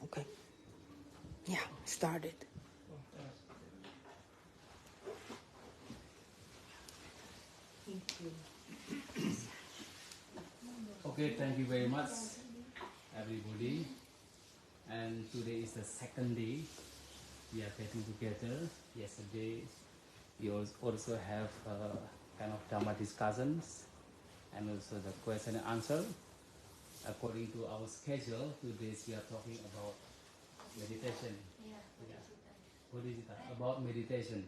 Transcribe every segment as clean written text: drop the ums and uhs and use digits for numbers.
Okay. Yeah, started. Thank you. Okay, thank you very much, everybody. And today is the second day we are getting together. Yesterday, we also have kind of Dhamma discussions and also the question and answer. According to our schedule, today we are talking about meditation. Bodhicitta, about meditation.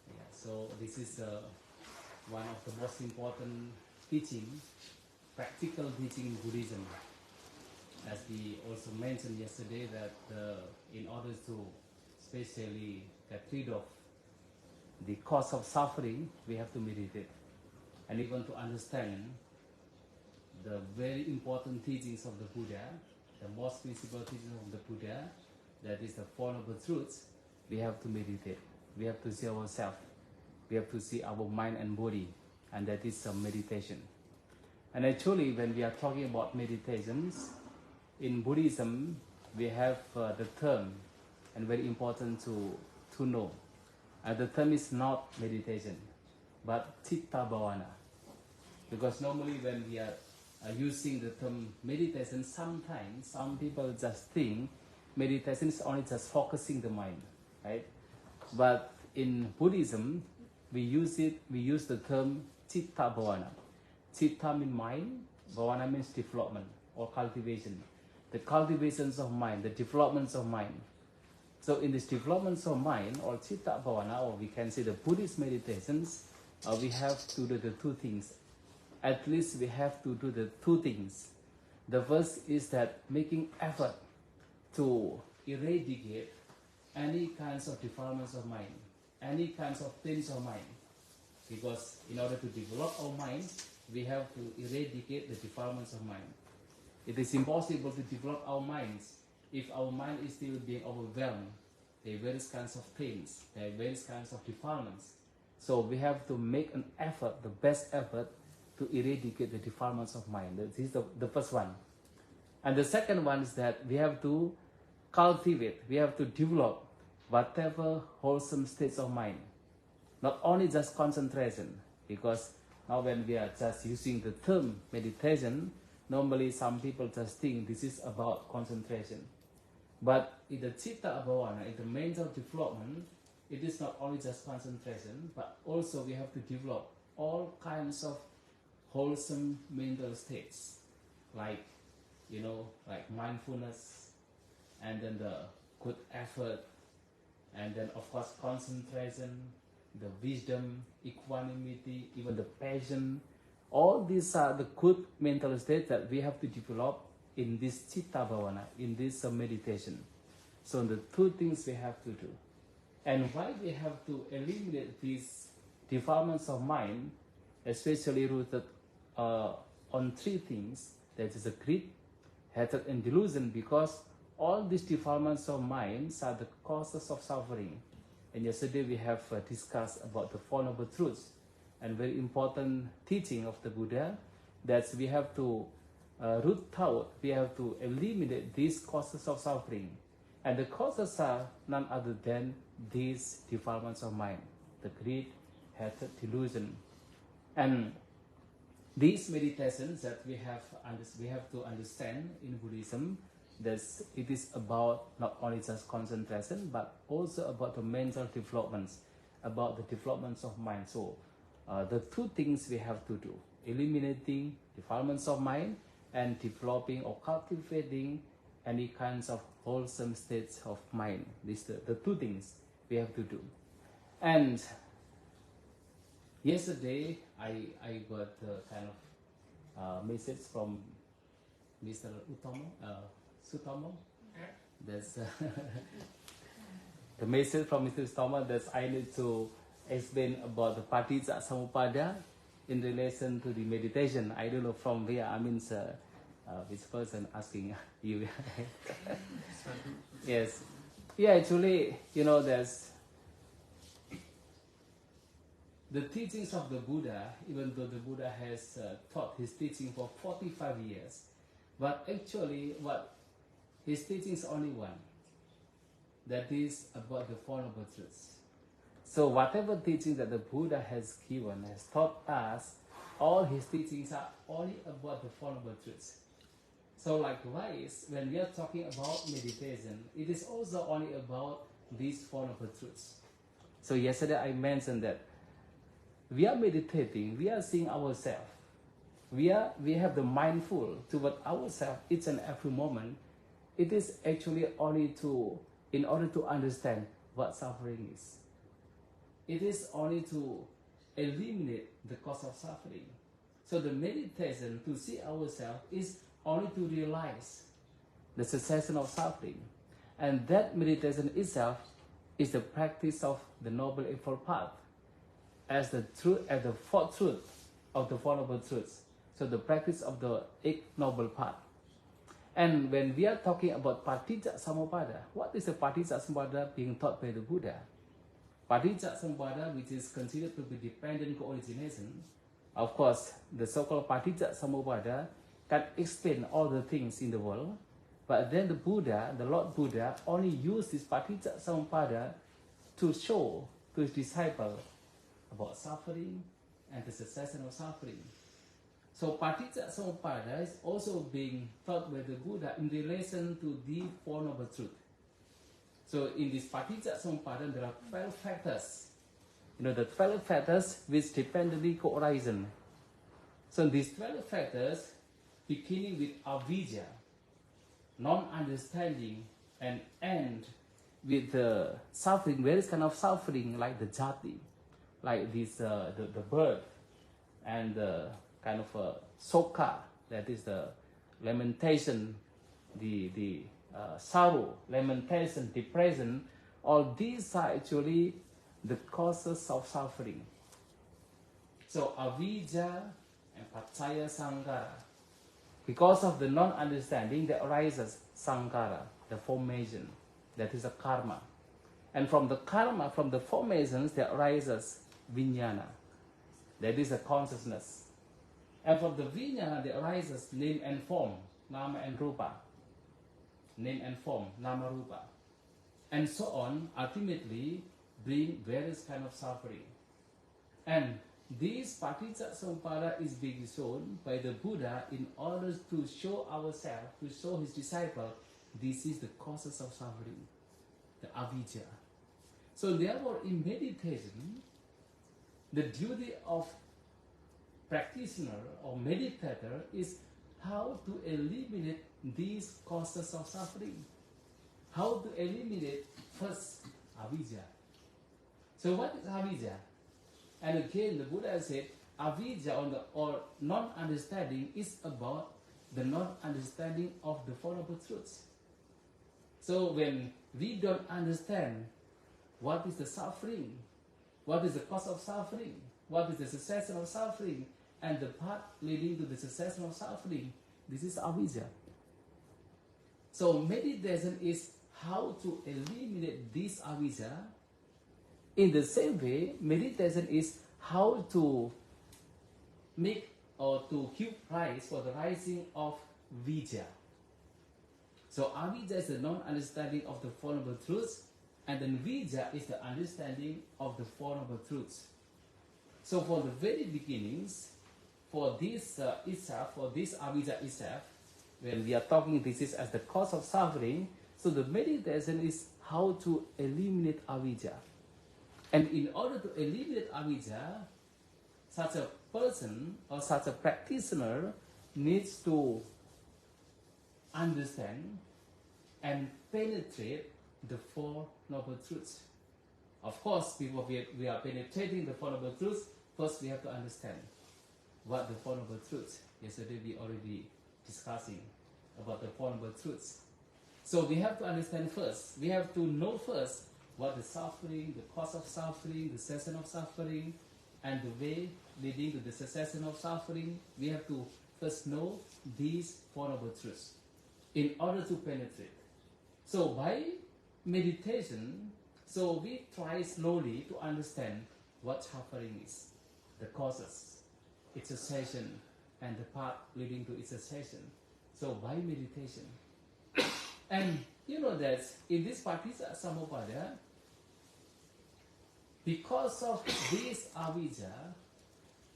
Yeah, so this is one of the most important teaching, practical teaching in Buddhism. As we also mentioned yesterday, that in order to especially get rid of the cause of suffering, we have to meditate. And even to understand the very important teachings of the Buddha, the most principal teachings of the Buddha, that is the Four Noble Truths, we have to meditate. We have to see ourselves. We have to see our mind and body, and that is some meditation. And actually, when we are talking about meditations, in Buddhism, we have the term, and very important to know. And the term is not meditation, but Cittabhavana. Because normally when we are using the term meditation, sometimes some people just think meditation is only just focusing the mind, right? But in Buddhism, we use the term Cittabhavana. Citta means mind, Bhavana means development or cultivation. The cultivations of mind, the developments of mind. So in this developments of mind, or Cittabhavana, or we can say the Buddhist meditations, we have to do the two things. At least we have to do the two things. The first is that making effort to eradicate any kinds of defilements of mind, any kinds of things of mind. Because in order to develop our mind, we have to eradicate the defilements of mind. It is impossible to develop our minds if our mind is still being overwhelmed. There are various kinds of things, there are various kinds of defilements. So we have to make an effort, the best effort, to eradicate the defilements of mind. This is the first one. And the second one is that we have to cultivate, we have to develop whatever wholesome states of mind. Not only just concentration, because now when we are just using the term meditation, normally some people just think this is about concentration. But in the Cittabhavana, in the mental development, it is not only just concentration, but also we have to develop all kinds of wholesome mental states, like, like mindfulness, and then the good effort, and then of course concentration, the wisdom, equanimity, even the passion. All these are the good mental states that we have to develop in this Cittabhavana, in this meditation. So the two things we have to do. And why we have to eliminate these defilements of mind, especially rooted on three things, that is a greed, hatred, and delusion, because all these defilements of minds are the causes of suffering. And yesterday we have discussed about the Four Noble Truths, and very important teaching of the Buddha, that we have to root out, we have to eliminate these causes of suffering. And the causes are none other than these defilements of mind, the greed, hatred, delusion. And these meditations that we have to understand in Buddhism, that it is about not only just concentration, but also about the mental developments, about the developments of mind. So the two things we have to do: eliminating defilements of mind and developing or cultivating any kinds of wholesome states of mind. These are the two things we have to do. And yesterday I got a kind of message from Mr. Sutamo. That's the message from Mr. Sutamo that I need to explain about the Paticca Samuppada in relation to the meditation. I don't know from where, which person asking you. Yes. Yeah, actually, there's the teachings of the Buddha, even though the Buddha has taught his teaching for 45 years, but actually what his teaching is only one. That is about the Four Noble Truths. So whatever teaching that the Buddha has given, has taught us, all his teachings are only about the Four Noble Truths. So likewise, when we are talking about meditation, it is also only about these Four Noble Truths. So yesterday I mentioned that we are meditating, we are seeing ourselves. We have the mindful toward ourselves each and every moment. It is actually only in order to understand what suffering is. It is only to eliminate the cause of suffering. So the meditation to see ourselves is only to realize the cessation of suffering. And that meditation itself is the practice of the Noble Eightfold Path as the fourth truth of the Four Noble Truths. So the practice of the Eighth Noble Path. And when we are talking about Paticcasamuppada, what is the Paticcasamuppada being taught by the Buddha? Paticcasamuppada, which is considered to be dependent co-origination, of course, the so-called Paticcasamuppada can explain all the things in the world, but then the Buddha, the Lord Buddha, only used this Paticcasamuppada to show to his disciple about suffering and the cessation of suffering. So Paticcasamuppada is also being taught by the Buddha in relation to the Four Noble Truths. So in this Paticcasamuppada, there are 12 factors. The 12 factors which dependently co-origin. So these 12 factors, beginning with avijja, non-understanding, and end with the suffering, various kind of suffering like the jati, like this the birth, and the kind of soka, that is the lamentation, the sorrow, lamentation, depression. All these are actually the causes of suffering. So avijja and paccaya sankhara. Because of the non-understanding, there arises sankhara, the formation, that is a karma. And from the karma, from the formations, there arises vijnana, that is a consciousness. And from the vijnana, there arises name and form, nama and rupa. Name and form, nama rupa. And so on, ultimately bring various kind of suffering. And this Paticcasamuppada is being shown by the Buddha in order to show ourselves, to show his disciple, this is the causes of suffering, the avijja. So therefore, in meditation, the duty of practitioner or meditator is how to eliminate these causes of suffering. How to eliminate first avijja. So what is avijja? And again, the Buddha said, avijja or non-understanding is about the non-understanding of the Four Noble Truths. So when we don't understand what is the suffering, what is the cause of suffering, what is the cessation of suffering, and the path leading to the cessation of suffering, this is avijja. So meditation is how to eliminate this avijja. In the same way, meditation is how to make or to give rise for the rising of vijja. So avijja is the non-understanding of the Four Noble Truths, and then vijja is the understanding of the Four Noble Truths. So for the very beginnings, for this itself, for this avijja itself, when we are talking this is as the cause of suffering, so the meditation is how to eliminate avijja. And in order to eliminate avijja, such a person or such a practitioner needs to understand and penetrate the Four Noble Truths. Of course, before we are penetrating the Four Noble Truths, first we have to understand what the Four Noble Truths. Yesterday we already discussing about the Four Noble Truths. So we have to understand first. We have to know first what the suffering, the cause of suffering, the cessation of suffering, and the way leading to the cessation of suffering. We have to first know these Four Noble Truths in order to penetrate. So by meditation, so we try slowly to understand what suffering is, the causes, its cessation, and the path leading to its cessation. So by meditation. And you know that in this Paticca because of this avijja,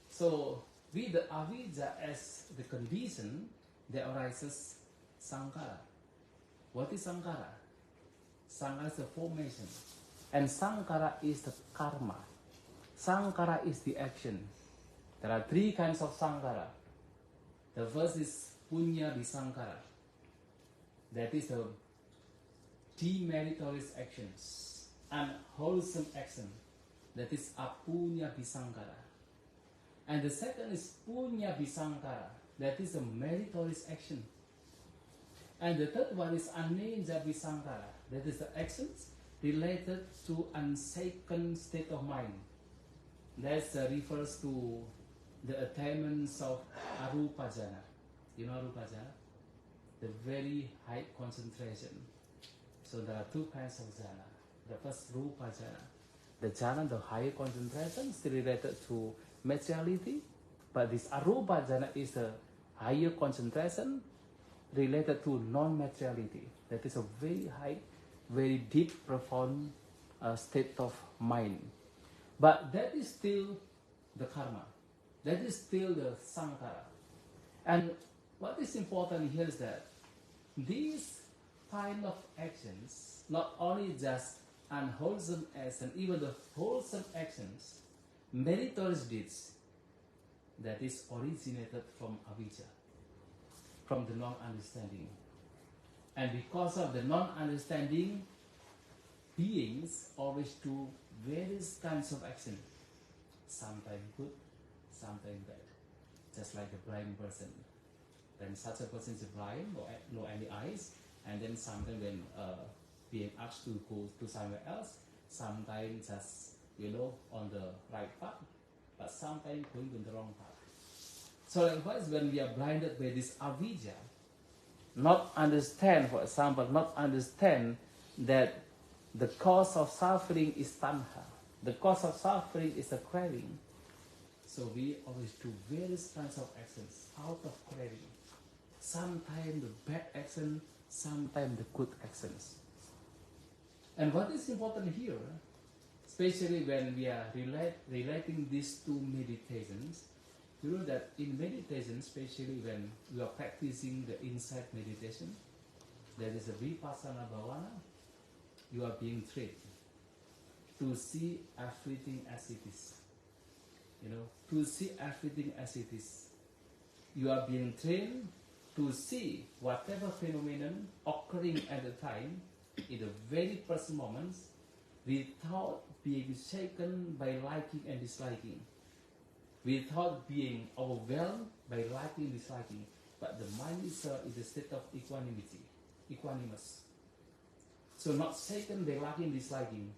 so with the avijja as the condition, there arises sankhara. What is sankhara? Sankhara is the formation, and sankhara is the karma. Sankhara is the action. There are three kinds of sankhara. The first is punya visankhara. That is the demeritorious actions and wholesome action. That is apunya visankhara. And the second is punya visankhara. That is the meritorious action. And the third one is aneja visankhara. That is the actions related to unshaken state of mind. That refers to the attainments of arupa jhana. You know arupa jhana? The very high concentration. So there are two kinds of jhana. The first rupa jhana. The jhana, the higher concentration, is related to materiality. But this arupa jhana is a higher concentration related to non-materiality. That is a very high, very deep, profound state of mind. But that is still the karma. That is still the sankhara. And what is important here is that these kind of actions, not only just unwholesome actions, even the wholesome actions, meritorious deeds, that is originated from avijja, from the non-understanding. And because of the non-understanding, beings always do various kinds of action, sometimes good, sometimes bad, just like a blind person. Then such a person is blind, no any eyes, and then sometimes when being asked to go to somewhere else, sometimes just on the right path, but sometimes going to the wrong path. So likewise, when we are blinded by this avijja, not understand, for example, not understand that the cause of suffering is tanha. The cause of suffering is a craving. So we always do various kinds of actions out of craving. Sometimes the bad action, sometimes the good actions. And what is important here, especially when we are relating these two meditations, you know that in meditation, especially when we are practicing the insight meditation, there is a vipassana bhavana, you are being trained to see everything as it is. To see everything as it is. You are being trained to see whatever phenomenon occurring at the time, in the very first moments, without being shaken by liking and disliking, without being overwhelmed by liking and disliking, but the mind is in the state of equanimity, equanimous. So not shaken by liking and disliking,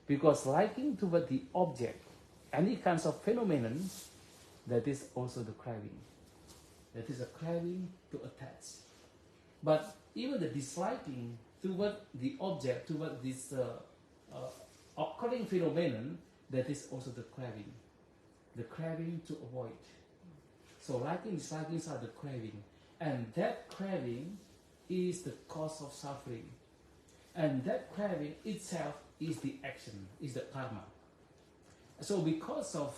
because liking toward the object, any kinds of phenomenon, that is also the craving. That is a craving to attach. But even the disliking toward the object, toward this occurring phenomenon, that is also the craving. The craving to avoid. So liking and disliking are the craving. And that craving is the cause of suffering. And that craving itself is the action, is the karma. So because of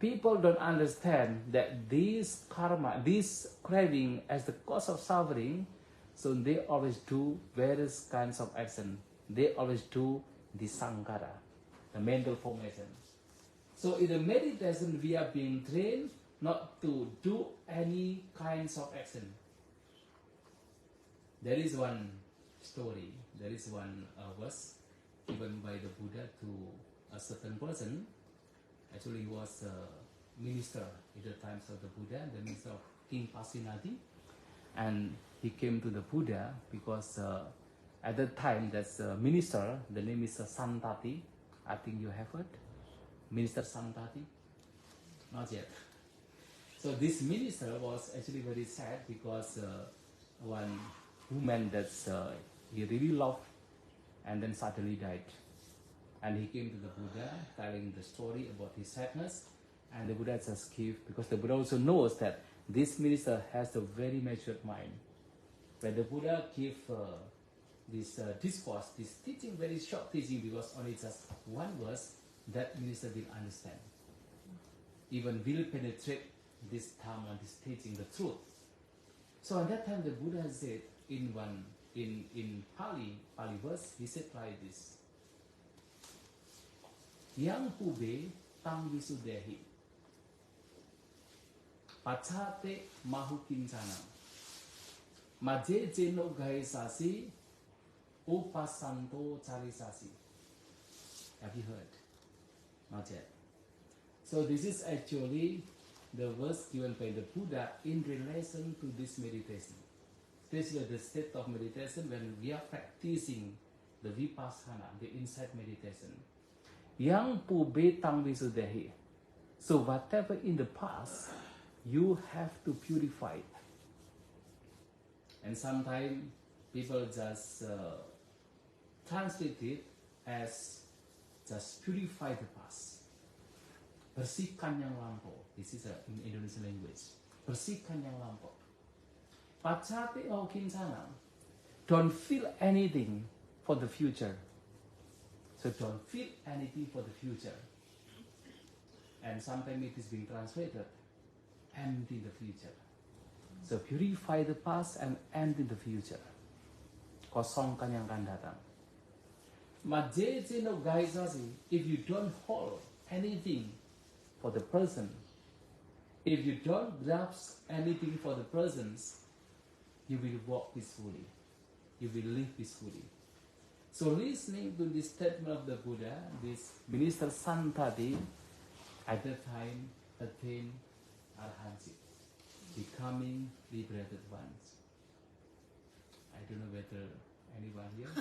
people don't understand that this karma, this craving as the cause of suffering, so they always do various kinds of action. They always do the sankhara, the mental formation. So in the meditation, we are being trained not to do any kinds of action. There is one story, there is one verse given by the Buddha to a certain person. Actually, he was a minister at the times of the Buddha, the minister of King Pasinati. And he came to the Buddha because at that time, that's a minister, the name is Santati. I think you have heard. Minister Santati? Not yet. So this minister was actually very sad because one woman that he really loved and then suddenly died. And he came to the Buddha telling the story about his sadness, and the Buddha just gave, because the Buddha also knows that this minister has a very matured mind. When the Buddha gave this discourse, this teaching, very short teaching, because only just one verse that minister will understand, even will penetrate this dharma, this teaching, the truth. So at that time, the Buddha said in Pali verse, he said like this: Yang pube tang visudehi, pachate mahu kincana, maje jeno gai sasi, upasanto cari sasi. Have you heard? Not yet. So this is actually the verse given by the Buddha in relation to this meditation, especially the state of meditation when we are practicing the vipassana, the insight meditation. Yang pube tang visudehi. So whatever in the past, you have to purify it. And sometimes people just translate it as just purify the past. Bersihkan yang lampau. This is in Indonesian language. Bersihkan yang lampau. Pacate kincana. Don't feel anything for the future. So don't feel anything for the future. And sometimes it is being translated, empty the future. So purify the past and empty the future. Kosongkan yang akan datang. Majeje no gaisasi, if you don't hold anything for the present, if you don't grasp anything for the presence, you will walk peacefully. You will live peacefully. So listening to this statement of the Buddha, this minister Santati, at that time attained arhanship, becoming liberated ones. I don't know whether anyone here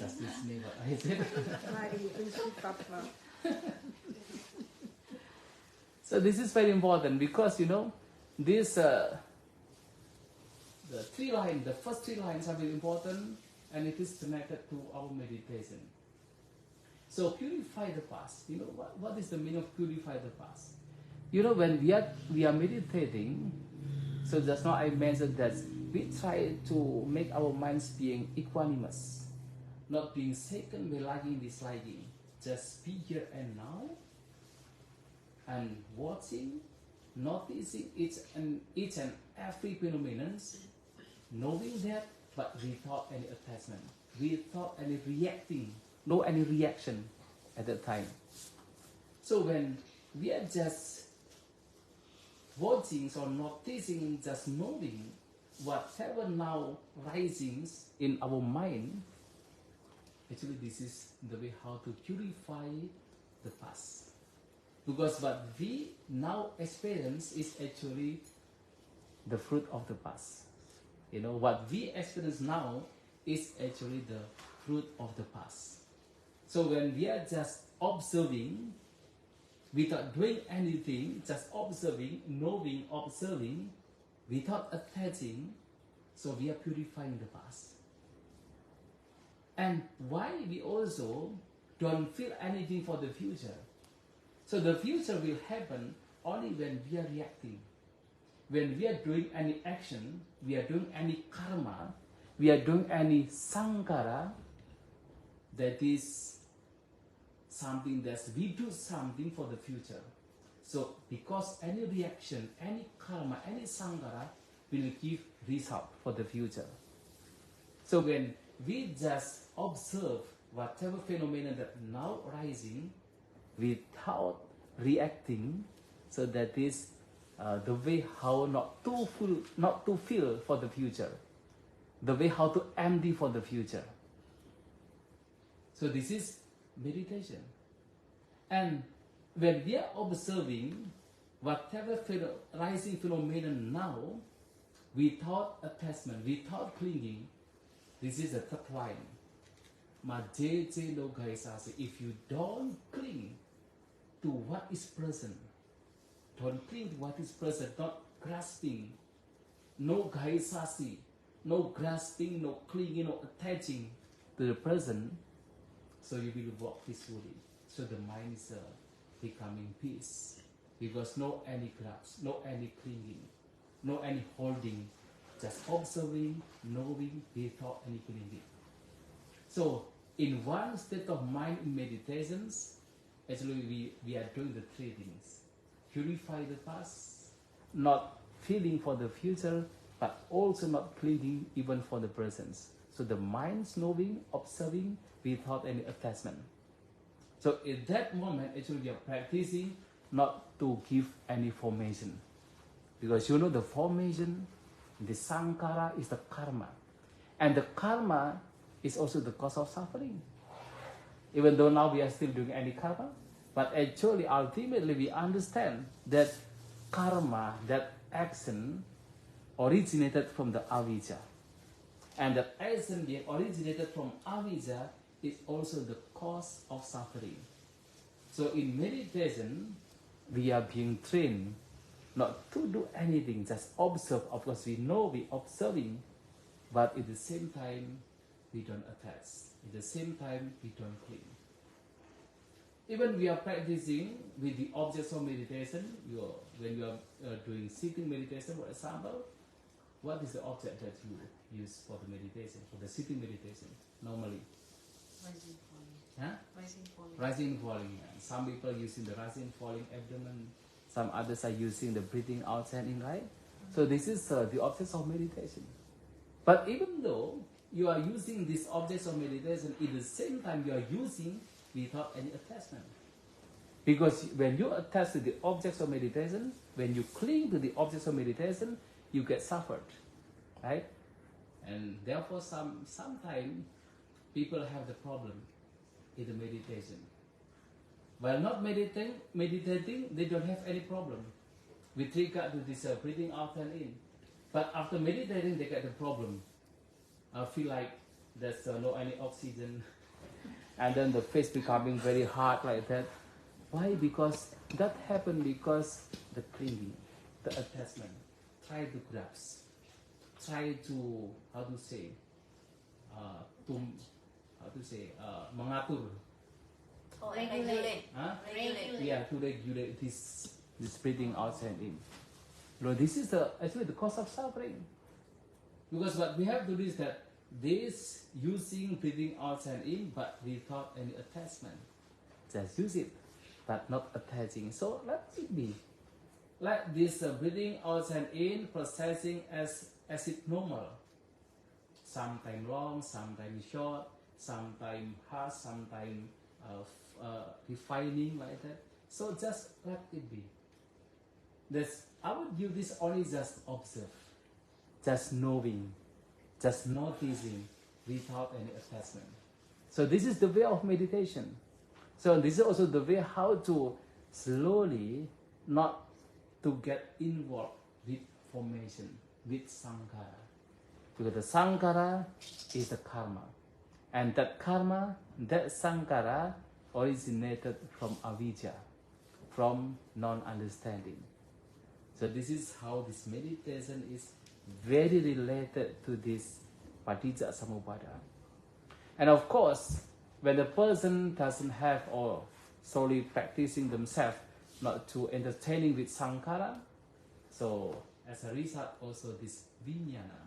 just listening what I said. So this is very important because this the first three lines are very important, and it is connected to our meditation. So purify the past. What is the meaning of purify the past? When we are meditating, so just now I mentioned that we try to make our minds being equanimous, not being shaken by liking, disliking. Just be here and now, and watching, noticing each and every phenomenon, knowing that, but without any attachment, without any reacting, no any reaction at that time. So when we are just watching or noticing, just knowing whatever now risings in our mind, actually this is the way how to purify the past. Because what we now experience is actually the fruit of the past. What we experience now is actually the fruit of the past. So when we are just observing, without doing anything, just observing, knowing, observing, without attaching, so we are purifying the past. And why we also don't feel anything for the future? So the future will happen only when we are reacting. When we are doing any action, we are doing any karma, we are doing any sankara, that is something that we do something for the future. So because any reaction, any karma, any sankara will give result for the future. So when we just observe whatever phenomenon that now rising without reacting, so that is the way how not to feel for the future, the way how to empty for the future. So this is meditation. And when we are observing whatever rising phenomenon now, without attachment, without clinging, this is the third line. If you don't cling to what is present, don't cling to what is present, not grasping, no gaisasi, no grasping, no clinging, no attaching to the present, so you will walk peacefully. So the mind is becoming peace, because no any grasp, no any clinging, no any holding, just observing, knowing without any clinging. So in one state of mind in meditations, actually we are doing the three things. Purify the past, not feeling for the future, but also not clinging even for the present. So the mind's knowing, observing without any attachment. So in that moment, actually we are practicing not to give any formation. Because you know the formation, the sankhara is the karma. And the karma is also the cause of suffering. Even though now we are still doing any karma, but actually ultimately we understand that karma, that action originated from the avijja. And that action being originated from avijja is also the cause of suffering. So in meditation, we are being trained not to do anything, just observe. Of course, we know we observing, but at the same time, we don't attach. At the same time, we don't cling. Even we are practicing with the objects of meditation, when you are doing sitting meditation, for example, what is the object that you use for the meditation, for the sitting meditation, normally? Rising, falling. Huh? Rising, falling. Rising, falling. Some people are using the rising, falling abdomen. Some others are using the breathing out and in, right? So this is the objects of meditation. But even though you are using these objects of meditation, at the same time you are using without any attachment. Because when you attach to the objects of meditation, when you cling to the objects of meditation, you get suffered, right? And therefore sometimes people have the problem in the meditation. While not meditating, they don't have any problem with regard to this breathing out and in. But after meditating, they get the problem. I feel like there's no any oxygen, and then the face becoming very hard like that. Why? Because that happened because the clinging, the attachment. Try to grasp, try to mengatur. Regulate. Huh? Regulate. Yeah, to regulate this breathing out and in. No, this is actually the cause of suffering. Because what we have to do is that this using breathing out and in, but without any attachment. Just use it, but not attaching. So let it be. Let this breathing out and in processing as it normal. Sometimes long, sometimes short, sometimes harsh, sometimes refining like that. So just let it be. I would use this only just observe, just knowing, just noticing without any attachment. So this is the way of meditation. So this is also the way how to slowly not to get involved with formation, with sankhara. Because the sankhara is the karma. And that karma, that sankhara originated from avijja, from non-understanding. So this is how this meditation is very related to this paticca samuppada. And of course, when the person doesn't have or solely practicing themselves not to entertaining with sankhara, so as a result also this vijnana,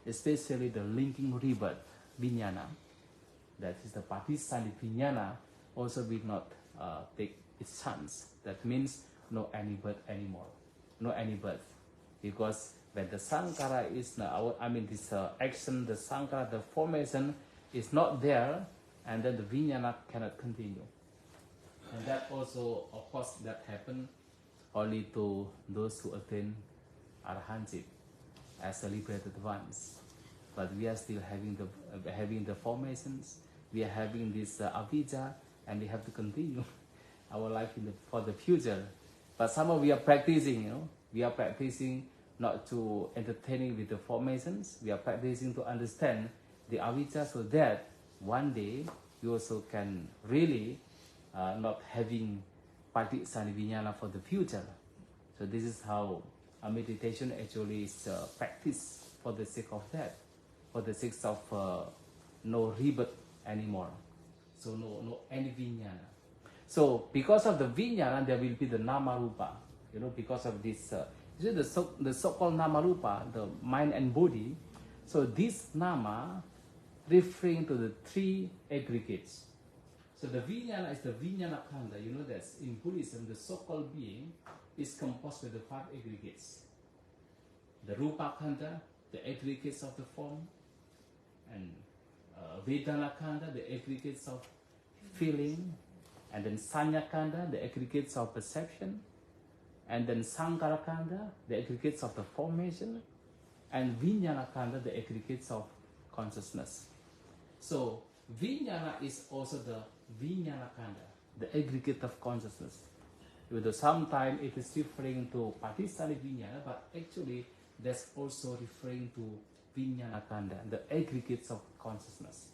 especially the linking rebirth vijnana, that is the patisani vijnana, also will not take its chance. That means no any birth anymore, no any birth, because when the sankhara is this action, the sankhara, the formation is not there, and then the vijnana cannot continue. And that also, of course, that happen only to those who attain arahantship as a liberated ones. But we are still having the formations. We are having this avijja, and we have to continue our life for the future. But somehow we are practicing, we are practicing not to entertaining with the formations. We are practicing to understand the avijja, so that one day you also can really not having paticca vijnana for the future. So this is how a meditation actually is practiced for the sake of that, for the sake of no rebirth anymore. So no any vijnana. So because of the vijnana, there will be the nama rupa. Because of this, the so-called nama rupa, the mind and body. So this nama referring to the three aggregates. So the Vijnana is the Vijnana Khanda. You know that in Buddhism, the so-called being is composed with the five aggregates. The Rupa Khanda, the aggregates of the form, and Vedana Khanda, the aggregates of feeling, and then Sanya Khanda, the aggregates of perception, and then Sankara Khanda, the aggregates of the formation, and Vijnana Khanda, the aggregates of consciousness. So Vijnana is also the Vijnana Khanda, the aggregate of consciousness. Even though sometimes it is referring to Patisthani Vijnana, but actually that's also referring to Vijnana Khanda, the aggregates of consciousness.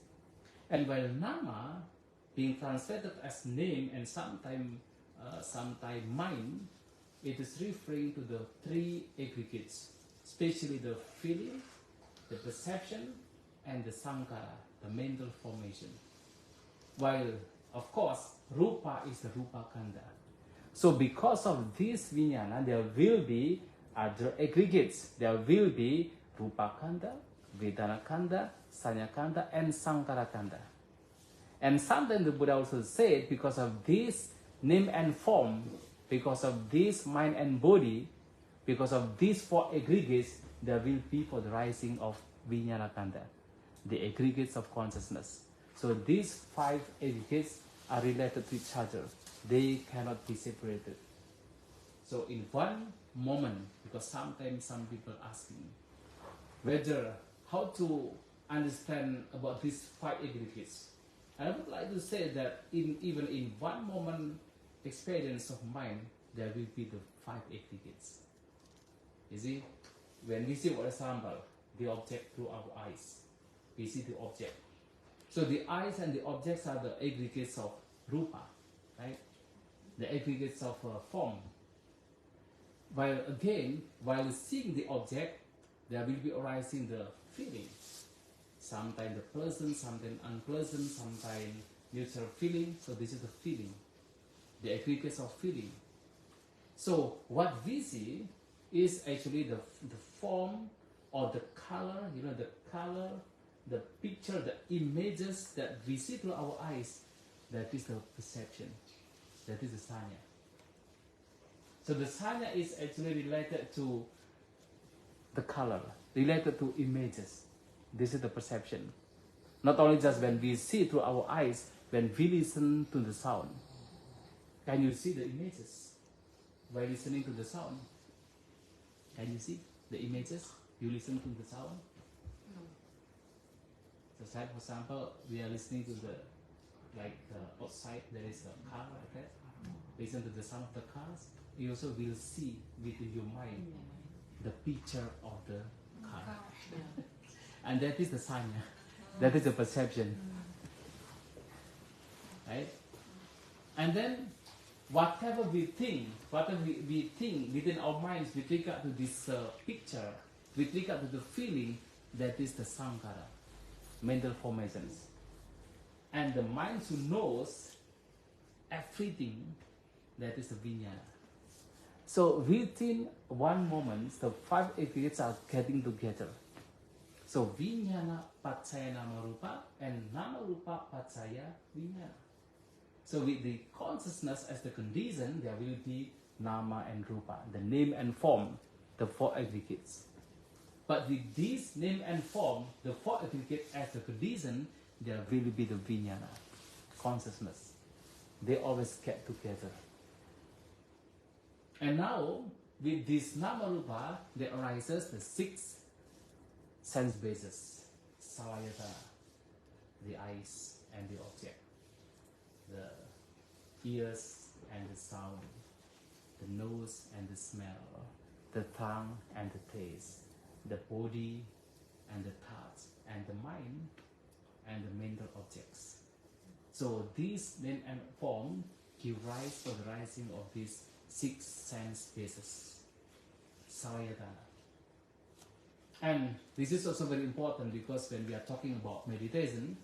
And while Nama being translated as name and sometimes mind, it is referring to the three aggregates, especially the feeling, the perception, and the Sankara, the mental formation. While, of course, Rupa is the Rupa Khanda. So because of this Vijnana, there will be other aggregates. There will be Rupa Khanda, Vedana Khanda, Sanya Khanda, and Sankara Khanda. And sometimes the Buddha also said, because of this name and form, because of this mind and body, because of these four aggregates, there will be for the rising of Vijnana Khanda, the aggregates of consciousness. So these five aggregates are related to each other. They cannot be separated. So in one moment, because sometimes some people ask me whether how to understand about these five aggregates. I would like to say that even in one moment experience of mind, there will be the five aggregates. You see, when we see, for example, the object through our eyes, we see the object. So the eyes and the objects are the aggregates of rupa, right? The aggregates of form. While again, while seeing the object, there will be arising the feeling. Sometimes the pleasant, sometimes unpleasant, sometimes neutral feeling. So this is the feeling, the aggregates of feeling. So what we see is actually the form or the color, the color, the picture, the images that we see through our eyes. That is the perception. That is the sanya. So the sanya is actually related to the color, related to images. This is the perception. Not only just when we see through our eyes, when we listen to the sound. Can you see the images by listening to the sound? Can you see the images? You listen to the sound? No. So, for example, we are listening to the, outside there is a car like that. Listen to the sound of the cars. You also will see within your mind the picture of the car. Yeah. And that is the sanya. That is the perception. Right? And then whatever we think within our minds with regard to this picture, with regard to the feeling, that is the sankara, mental formations. And the mind who knows everything, that is the vijnana. So within one moment, the five aggregates are getting together. So vijnana paccaya namarupa and namarupa paccaya vijnana. So with the consciousness as the condition, there will be nama and rupa, the name and form, the four aggregates. But with this name and form, the four aggregates as the condition, there will be the vijnana, consciousness. They always get together. And now, with this nama rupa, there arises the six sense bases, salayatana, the eyes and the object, the ears and the sound, the nose and the smell, the tongue and the taste, the body and the thoughts, and the mind and the mental objects. So these name and form give rise for the rising of these six sense bases, salayatana. And this is also very important because when we are talking about meditation,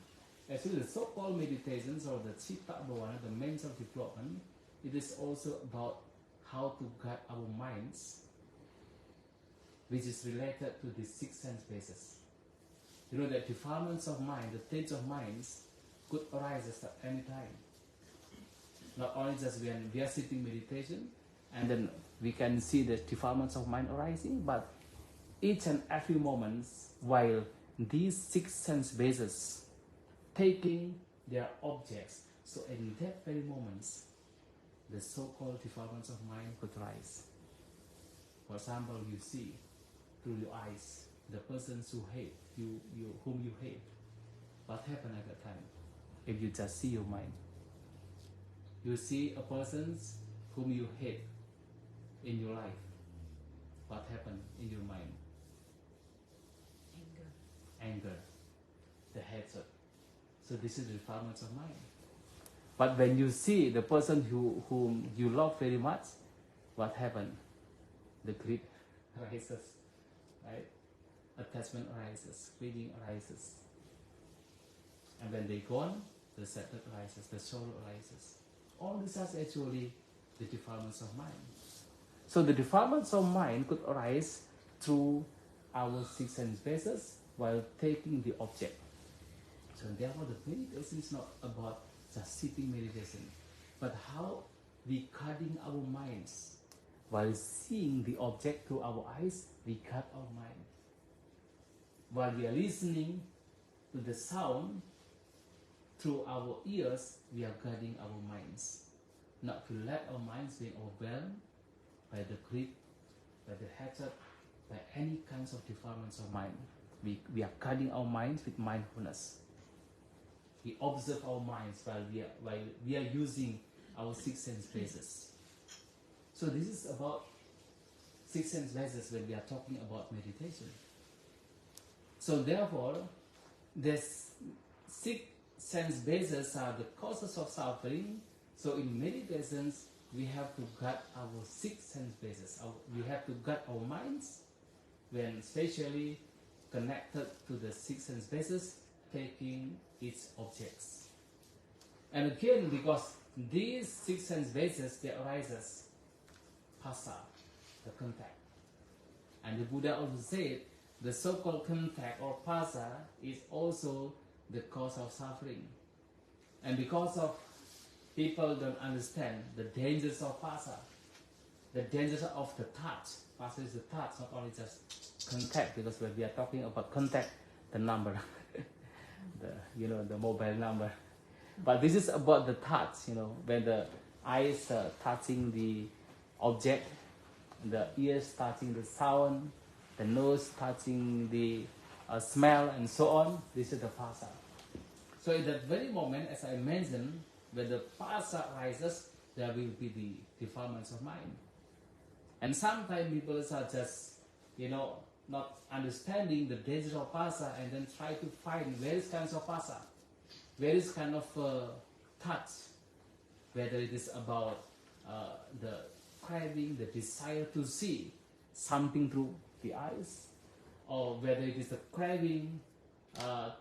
actually the so-called meditations or the Cittabhavana, the mental development, it is also about how to guide our minds, which is related to the six sense bases. You know that defilements of mind, the states of minds, could arise at any time. Not only just when we are sitting meditation, and then we can see the defilements of mind arising, but each and every moment while these six sense bases taking their objects. So in that very moments, the so-called defilements of mind could rise. For example, you see through your eyes the persons who hate you, whom you hate. What happened at that time? If you just see your mind, you see a person whom you hate in your life. What happened in your mind? Anger, the hatred. So this is the defilements of mind. But when you see the person whom you love very much, what happened? The greed arises, right? Attachment arises, craving arises. And when they gone, the sadness arises, the sorrow arises. All these are actually the defilements of mind. So the defilements of mind could arise through our six sense bases while taking the object. So therefore the meditation is not about just sitting meditation, but how we guarding our minds. While seeing the object through our eyes, we guard our mind. While we are listening to the sound through our ears, we are guarding our minds. Not to let our minds be overwhelmed by the greed, by the hatred, by any kinds of defilements of mind. We are guarding our minds with mindfulness. We observe our minds while we are using our six sense bases. So this is about six sense bases when we are talking about meditation. So therefore, these six sense bases are the causes of suffering. So in meditations, we have to guard our six sense bases. We have to guard our minds when especially connected to the six sense bases, taking its objects. And again, because these six sense bases, they arises phassa, the contact. And the Buddha also said the so-called contact or phassa is also the cause of suffering. And because of people don't understand the dangers of phassa, the dangers of the touch. Phassa is the touch, not only just contact, because when we are talking about contact, the number, the mobile number. But this is about the touch, when the eyes are touching the object, the ears touching the sound, the nose touching the smell, and so on. This is the phassa. So in that very moment, as I mentioned, when the phassa rises, there will be the defilements of mind. And sometimes people are just, not understanding the danger of phassa and then try to find various kinds of phassa, various kind of touch, whether it is about the craving, the desire to see something through the eyes, or whether it is the craving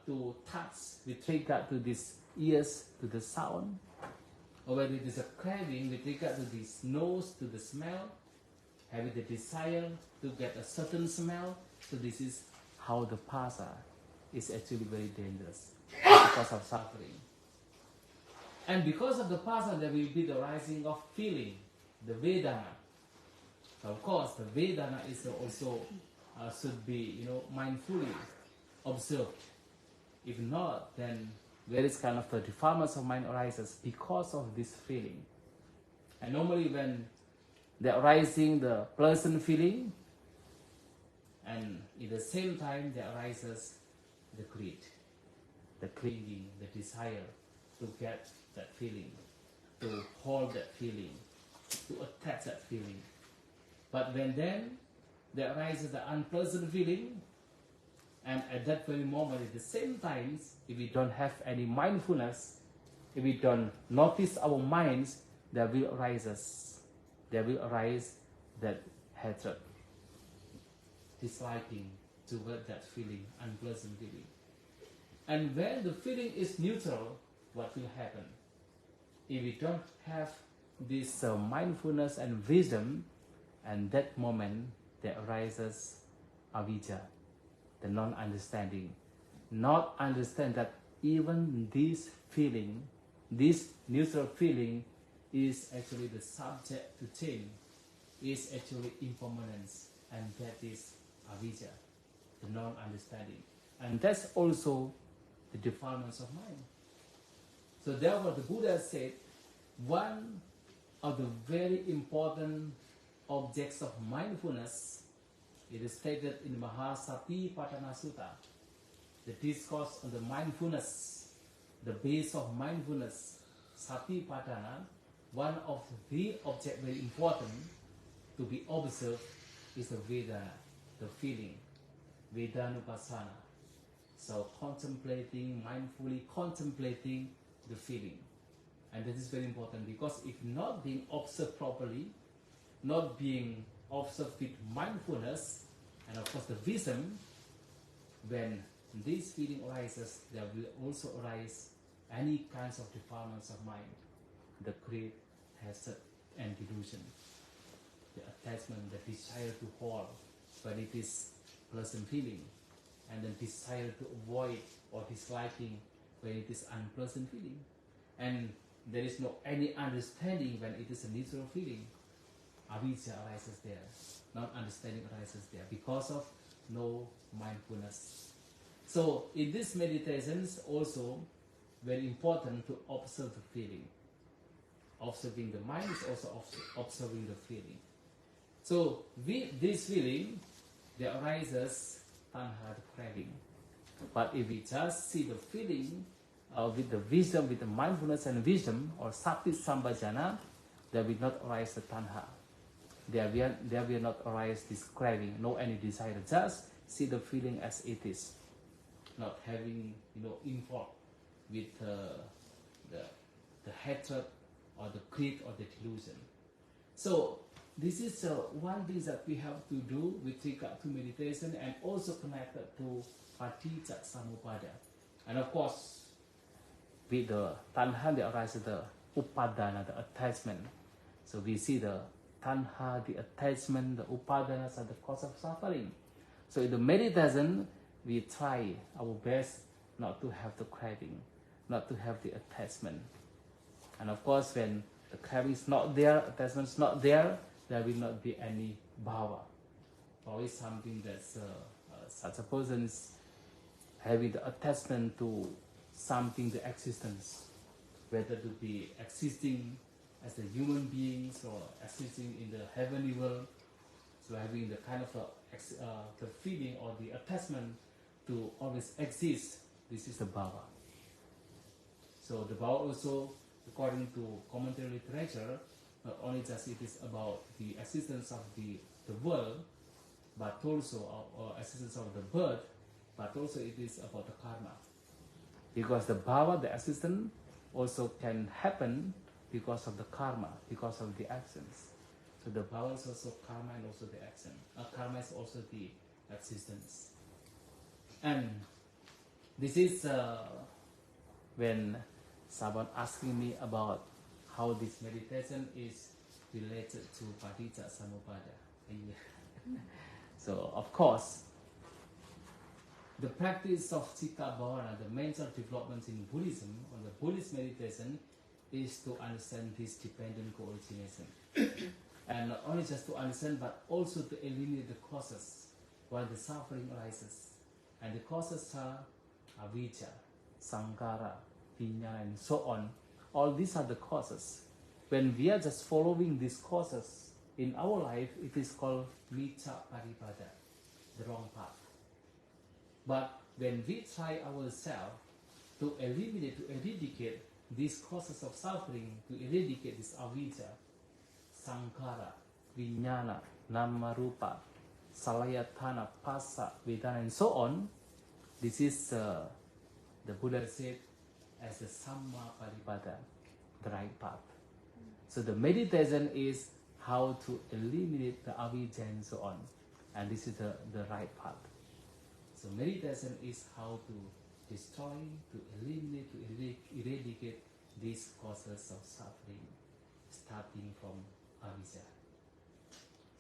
to touch with regard to these ears, to the sound, or whether it is a craving with regard to this nose, to the smell, having the desire to get a certain smell. So this is how the phassa is actually very dangerous because of suffering. And because of the phassa, there will be the rising of feeling, the Vedana. Of course, the Vedana is also should be mindfully observed. If not, then various kind of the defilements of mind arises because of this feeling. And normally when they're arising the pleasant feeling, and at the same time there arises the greed, the clinging, the desire to get that feeling, to hold that feeling, to attach that feeling. But when then there arises the unpleasant feeling, and at that very moment, at the same time, if we don't have any mindfulness, if we don't notice our minds, there will arise that hatred, disliking toward that feeling, unpleasant feeling. And when the feeling is neutral, what will happen? If we don't have this mindfulness and wisdom, and that moment there arises avijja, the non-understanding, not understand that even this feeling, this neutral feeling, is actually the subject to change, is actually impermanence, and that is avijja, the non-understanding. And that's also the defilements of mind. So therefore the Buddha said, one of the very important objects of mindfulness, it is stated in Mahasatipatthana Sutta, the discourse on the mindfulness, the base of mindfulness, Satipatthana. One of the objects very important to be observed is the Vedana, the feeling, Vedanupassana. So contemplating, mindfully contemplating the feeling. And this is very important, because if not being observed properly, not being observed with mindfulness, and of course the wisdom, when this feeling arises, there will also arise any kinds of defilements of mind, the greed, hatred, and delusion, the attachment, the desire to hold when it is pleasant feeling, and the desire to avoid or disliking when it is unpleasant feeling. And there is no any understanding when it is a neutral feeling. Avijja arises there, non-understanding arises there because of no mindfulness. So in these meditations also very important to observe the feeling. Observing the mind is also observing the feeling. So with this feeling, there arises tanha, the craving. But if we just see the feeling with the wisdom, with the mindfulness and wisdom, or sati sambhajana, there will not arise the tanha. There will not arise this craving, no any desire. Just see the feeling as it is, not having involved with the hatred or the greed or the delusion. So this is one thing that we have to do with regard to meditation, and also connected to paticcasamuppada. And of course, with the tanha there arises the upadana, the attachment. So we see the tanha, the attachment, the upadanas are the cause of suffering. So in the meditation, we try our best not to have the craving, not to have the attachment. And of course, when the craving is not there, attachment is not there, there will not be any bhava. Always something that such a person is having the attachment to something, the existence, whether to be existing as a human beings or existing in the heavenly world. So having the kind of the feeling or the attachment to always exist, this is the bhava. So the bhava also, according to commentary literature, not only just it is about the existence of the world, but also existence of the birth, but also it is about the karma. Because the bhava, the existence, also can happen because of the karma, because of the actions. So the bhava is also karma and also the action. Karma is also the existence. And this is when someone asking me about how this meditation is related to paticcasamuppada. So of course, the practice of Cittabhavana, the mental development in Buddhism, or the Buddhist meditation, is to understand this dependent co-origination. And not only just to understand, but also to eliminate the causes why the suffering arises. And the causes are avijja, sankara, vijnana, and so on. All these are the causes. When we are just following these causes in our life, it is called micca paripada, the wrong path. But when we try ourselves to eliminate, to eradicate these causes of suffering, to eradicate this avijja, sankara, vijnana, nama rupa, salayatana, phassa, vedana, and so on, this is the Buddha said as the samma paripada, the right path. So the meditation is how to eliminate the avijja and so on, and this is the right path. So meditation is how to destroy, to eliminate, to eradicate these causes of suffering, starting from avijja.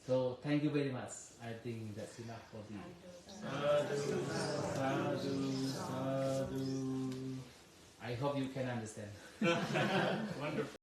So thank you very much. I think that's enough for the. Sadhu, sadhu, sadhu. I hope you can understand. Wonderful.